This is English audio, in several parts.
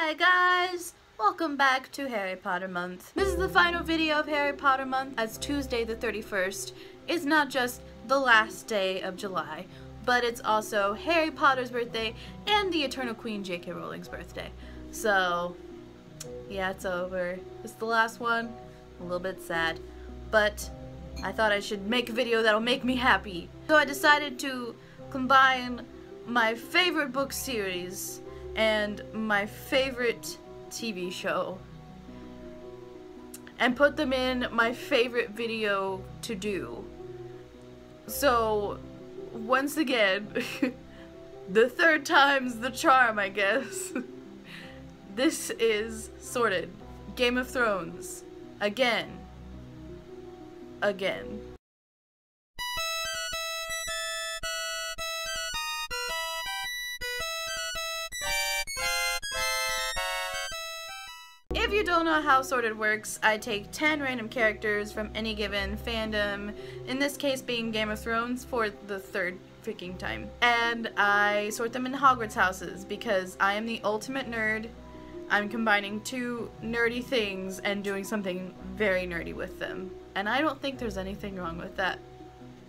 Hi guys! Welcome back to Harry Potter Month. This is the final video of Harry Potter Month, as Tuesday the 31st is not just the last day of July, but it's also Harry Potter's birthday and the Eternal Queen J.K. Rowling's birthday. So, yeah, it's over. It's the last one. A little bit sad, but I thought I should make a video that'll make me happy. So I decided to combine my favorite book series and my favorite TV show and put them in my favorite video to do. So once again, the third time's the charm, I guess. This is sorted. Game of Thrones. Again. If you don't know how Sorted works, I take 10 random characters from any given fandom, in this case being Game of Thrones for the third freaking time, and I sort them in Hogwarts houses because I am the ultimate nerd. I'm combining two nerdy things and doing something very nerdy with them, and I don't think there's anything wrong with that.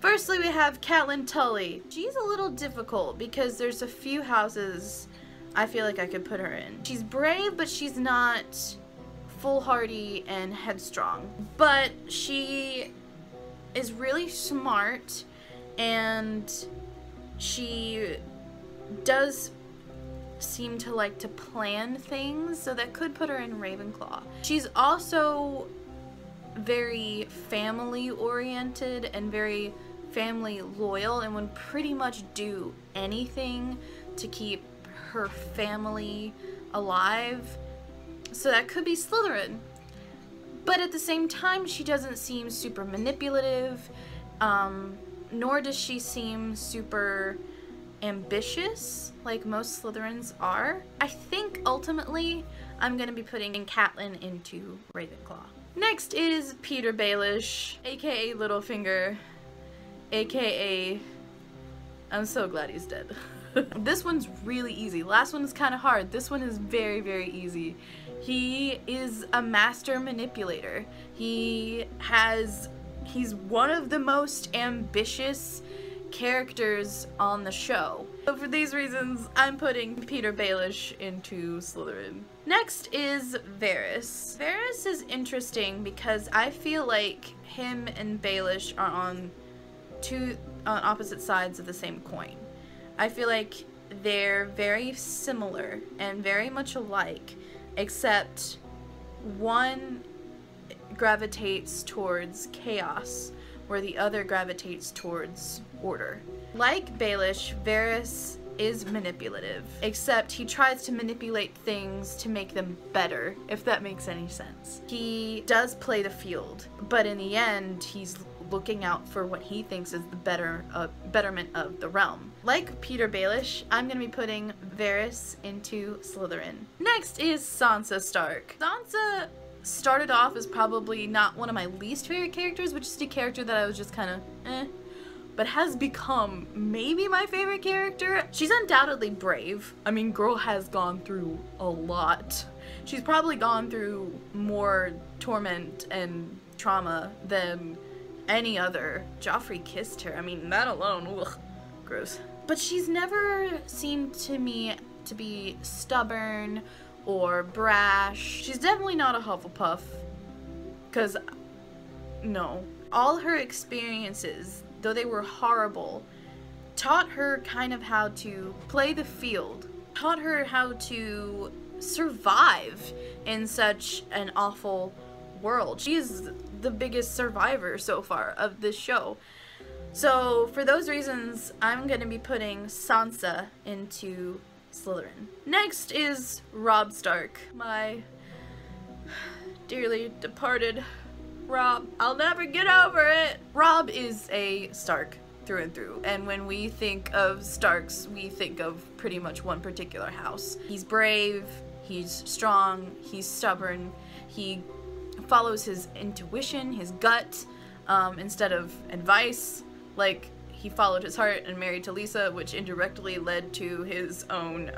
Firstly, we have Catelyn Tully. She's a little difficult because there's a few houses I feel like I could put her in. She's brave, but she's not foolhardy and headstrong. But she is really smart, and she does seem to like to plan things, so that could put her in Ravenclaw. She's also very family oriented and very family loyal and would pretty much do anything to keep her family alive, so that could be Slytherin. But at the same time, she doesn't seem super manipulative, nor does she seem super ambitious like most Slytherins are. I think ultimately I'm gonna be putting Catelyn into Ravenclaw. Next is Petyr Baelish, aka Littlefinger, aka I'm so glad he's dead. This one's really easy. Last one is kind of hard. This one is very, very easy. He is a master manipulator. He's one of the most ambitious characters on the show. So for these reasons, I'm putting Petyr Baelish into Slytherin. Next is Varys. Varys is interesting because I feel like him and Baelish are on opposite sides of the same coin. I feel like they're very similar and very much alike, except one gravitates towards chaos, where the other gravitates towards order. Like Baelish, Varys is manipulative, except he tries to manipulate things to make them better, if that makes any sense. He does play the field, but in the end, he's looking out for what he thinks is the betterment of the realm. Like Petyr Baelish, I'm gonna be putting Varys into Slytherin. Next is Sansa Stark. Sansa started off as probably not one of my least favorite characters, but just a character that I was just kind of but has become maybe my favorite character. She's undoubtedly brave. I mean, girl has gone through a lot. She's probably gone through more torment and trauma than any other. Joffrey kissed her. I mean, that alone, ugh, gross. But she's never seemed to me to be stubborn or brash. She's definitely not a Hufflepuff, because no. All her experiences, though they were horrible, taught her kind of how to play the field, taught her how to survive in such an awful world. She is the biggest survivor so far of this show. So for those reasons, I'm gonna be putting Sansa into Slytherin. Next is Robb Stark, my dearly departed Robb. I'll never get over it. Robb is a Stark through and through, and when we think of Starks, we think of pretty much one particular house. He's brave, he's strong, he's stubborn, he follows his intuition, his gut, instead of advice. Like, he followed his heart and married Talisa, which indirectly led to his own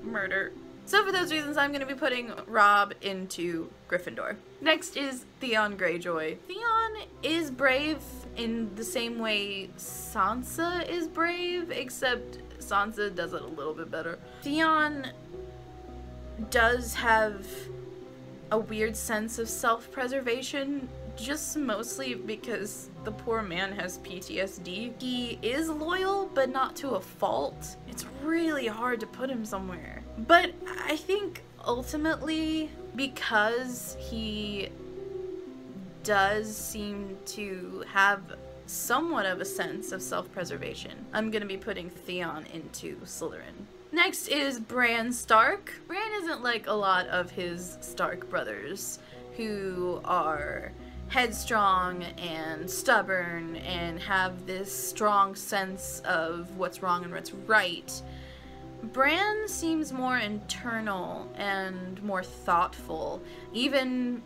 murder. So for those reasons, I'm going to be putting Robb into Gryffindor. Next is Theon Greyjoy. Theon is brave in the same way Sansa is brave, except Sansa does it a little bit better. Theon does have a weird sense of self-preservation, just mostly because the poor man has PTSD. He is loyal, but not to a fault. It's really hard to put him somewhere. But I think ultimately, because he does seem to have somewhat of a sense of self-preservation, I'm gonna be putting Theon into Slytherin. Next is Bran Stark. Bran isn't like a lot of his Stark brothers, who are headstrong and stubborn and have this strong sense of what's wrong and what's right. Bran seems more internal and more thoughtful, even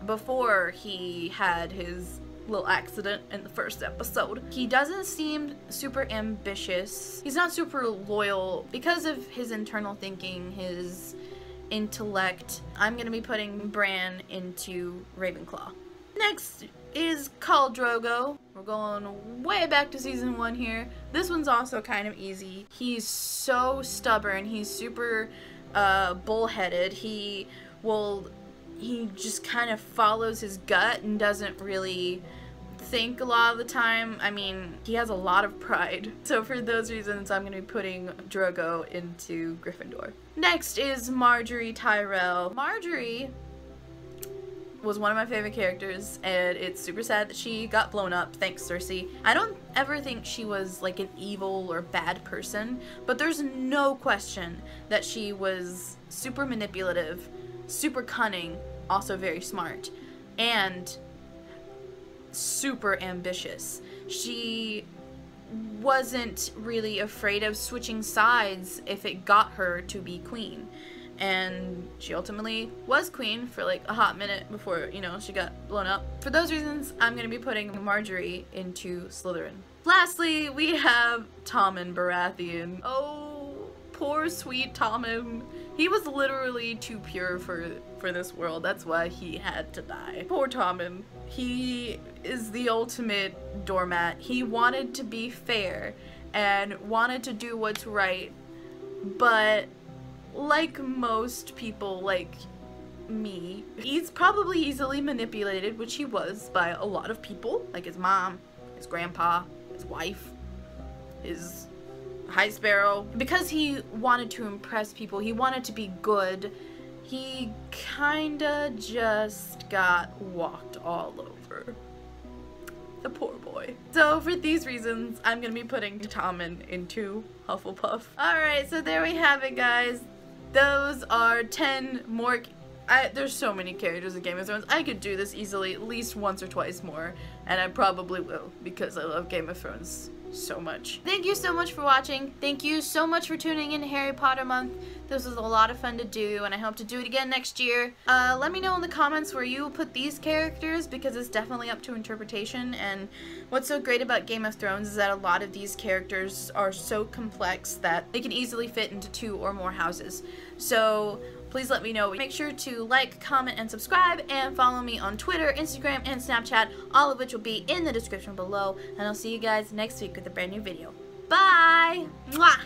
before he had his little accident in the first episode. He doesn't seem super ambitious. He's not super loyal because of his internal thinking, his intellect. I'm gonna be putting Bran into Ravenclaw. Next is Khal Drogo. We're going way back to season 1 here. This one's also kind of easy. He's so stubborn. He's super bullheaded. He just kind of follows his gut and doesn't really think a lot of the time. I mean, he has a lot of pride. So for those reasons, I'm going to be putting Drogo into Gryffindor. Next is Margaery Tyrell. Margaery was one of my favorite characters, and it's super sad that she got blown up, thanks Cersei. I don't ever think she was like an evil or bad person, but there's no question that she was super manipulative, super cunning, also very smart, and super ambitious. She wasn't really afraid of switching sides if it got her to be queen. And she ultimately was queen for like a hot minute before, you know, she got blown up. For those reasons, I'm going to be putting Margaery into Slytherin. Lastly, we have Tommen Baratheon. Oh, poor sweet Tommen. He was literally too pure for this world. That's why he had to die. Poor Tommen. He is the ultimate doormat. He wanted to be fair and wanted to do what's right, but like most people like me, he's probably easily manipulated, which he was, by a lot of people, like his mom, his grandpa, his wife, his High Sparrow. Because he wanted to impress people, he wanted to be good, he kinda just got walked all over. The poor boy. So for these reasons, I'm gonna be putting Tommen into Hufflepuff. Alright, so there we have it, guys. Those are 10 more. There's so many characters in Game of Thrones. I could do this easily at least once or twice more, and I probably will because I love Game of Thrones so much. Thank you so much for watching. Thank you so much for tuning in to Harry Potter Month. This was a lot of fun to do, and I hope to do it again next year. Let me know in the comments where you put these characters, because it's definitely up to interpretation. And what's so great about Game of Thrones is that a lot of these characters are so complex that they can easily fit into 2 or more houses. So please let me know. Make sure to like, comment, and subscribe, and follow me on Twitter, Instagram, and Snapchat, all of which will be in the description below. And I'll see you guys next week with a brand new video. Bye! Mwah!